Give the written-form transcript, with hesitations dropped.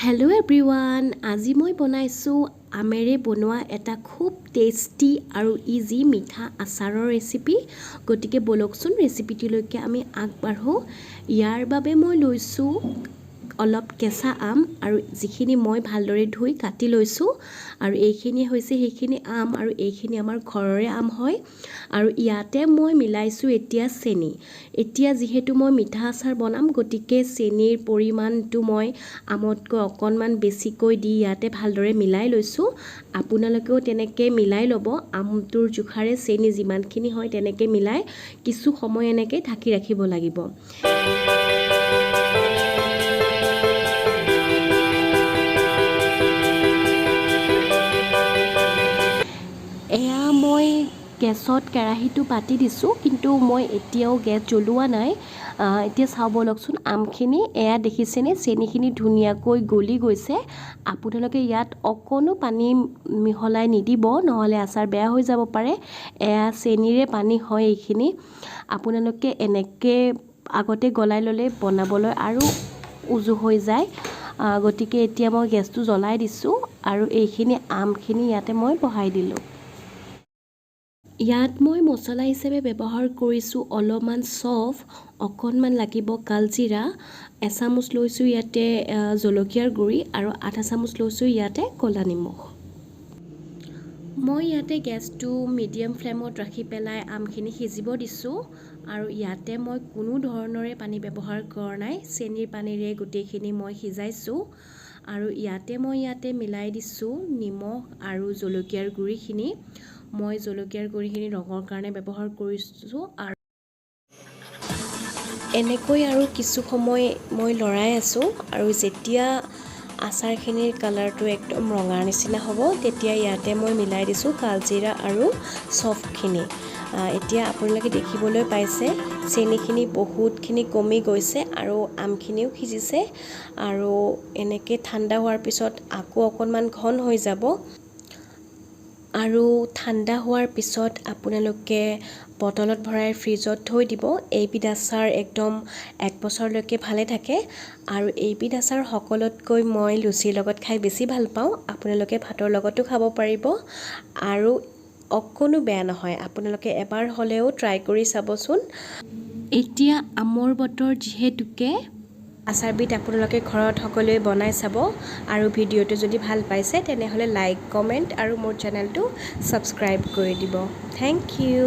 Hello' everyone, আজি মই বনাইছোঁ আমেৰে বনোৱা এটা খুব টেষ্টি আৰু ইজি মিঠা আচাৰৰ ৰেচিপি। গতিকে বলকচোন ৰেচিপিটোলৈকে আমি আগবাঢ়োঁ। ইয়াৰ বাবে মই লৈছোঁ অলপ কেঁচা আম আৰু যিখিনি মই ভালদৰে ধুই কাটি লৈছোঁ। আৰু এইখিনি হৈছে সেইখিনি আম আৰু এইখিনি আমাৰ ঘৰৰে আম হয়। আৰু ইয়াতে মই মিলাইছোঁ এতিয়া চেনি। এতিয়া যিহেতু মই মিঠা আচাৰ বনাম, গতিকে চেনিৰ পৰিমাণটো মই আমতকৈ অকণমান বেছিকৈ দি ইয়াতে ভালদৰে মিলাই লৈছোঁ। আপোনালোকেও তেনেকৈ মিলাই ল'ব। আমটোৰ জোখাৰে চেনি যিমানখিনি হয় তেনেকৈ মিলাই কিছু সময় এনেকৈ ঢাকি ৰাখিব লাগিব। এয়া মই গেছত কেৰাহীটো পাতি দিছোঁ, কিন্তু মই এতিয়াও গেছ জ্বলোৱা নাই। এতিয়া চাব লওকচোন আমখিনি, এয়া দেখিছেনে চেনিখিনি ধুনীয়াকৈ গলি গৈছে। আপোনালোকে ইয়াত অকণো পানী মিহলাই নিদিব, নহ'লে আচাৰ বেয়া হৈ যাব পাৰে। এয়া চেনিৰে পানী হয় এইখিনি। আপোনালোকে এনেকৈ আগতে গলাই ল'লে বনাবলৈ আৰু উজু হৈ যায়। গতিকে এতিয়া মই গেছটো জ্বলাই দিছোঁ আৰু এইখিনি আমখিনি ইয়াতে মই বহাই দিলোঁ। ইয়াত মই মছলা হিচাপে ব্যৱহাৰ কৰিছোঁ অলপমান চফ, অকণমান লাগিব কালজিৰা, এচামুচ লৈছোঁ ইয়াতে জলকীয়াৰ গুড়ি আৰু আধা চামুচ লৈছোঁ ইয়াতে ক'লা নিমখ। মই ইয়াতে গেছটো মিডিয়াম ফ্লেমত ৰাখি পেলাই আমখিনি সিজিব দিছোঁ। আৰু ইয়াতে মই কোনো ধৰণৰে পানী ব্যৱহাৰ কৰা নাই, চেনিৰ পানীৰে গোটেইখিনি মই সিজাইছোঁ। আৰু ইয়াতে মই মিলাই দিছোঁ নিমখ আৰু জলকীয়াৰ গুড়িখিনি। মই জলকীয়াৰ গুড়িখিনি ৰঙৰ কাৰণে ব্যৱহাৰ কৰিছোঁ। আৰু এনেকৈ আৰু কিছু সময় মই লৰাই আছোঁ। আৰু যেতিয়া আচাৰখিনিৰ কালাৰটো একদম ৰঙাৰ নিচিনা হ'ব, তেতিয়া ইয়াতে মই মিলাই দিছোঁ কালজিৰা আৰু চফখিনি। এতিয়া আপোনালোকে দেখিবলৈ পাইছে চেনিখিনি বহুতখিনি কমি গৈছে আৰু আমখিনিও সিজিছে। আৰু এনেকৈ ঠাণ্ডা হোৱাৰ পিছত আকৌ অকণমান ঘন হৈ যাব। আৰু ঠাণ্ডা হোৱাৰ পিছত আপোনালোকে বটলত ভৰাই ফ্ৰিজত থৈ দিব। এইবিধ আচাৰ একদম 1 বছৰলৈকে ভালে থাকে। আৰু এইবিধ আচাৰ সকলোতকৈ মই লুচিৰ লগত খাই বেছি ভাল পাওঁ। আপোনালোকে ভাতৰ লগতো খাব পাৰিব আৰু অকণো বেয়া নহয়। আপোনালোকে এবাৰ হ'লেও ট্ৰাই কৰি চাবচোন। এতিয়া আমৰ বতৰ যিহেতুকে আচাৰবিধ আপোনালোকে ঘৰত সকলোৱে বনাই চাব। আৰু ভিডিঅ'টো যদি ভাল পাইছে তেনেহ'লে লাইক, কমেণ্ট আৰু মোৰ চেনেলটো ছাবস্ক্ৰাইব কৰি দিব। Thank U.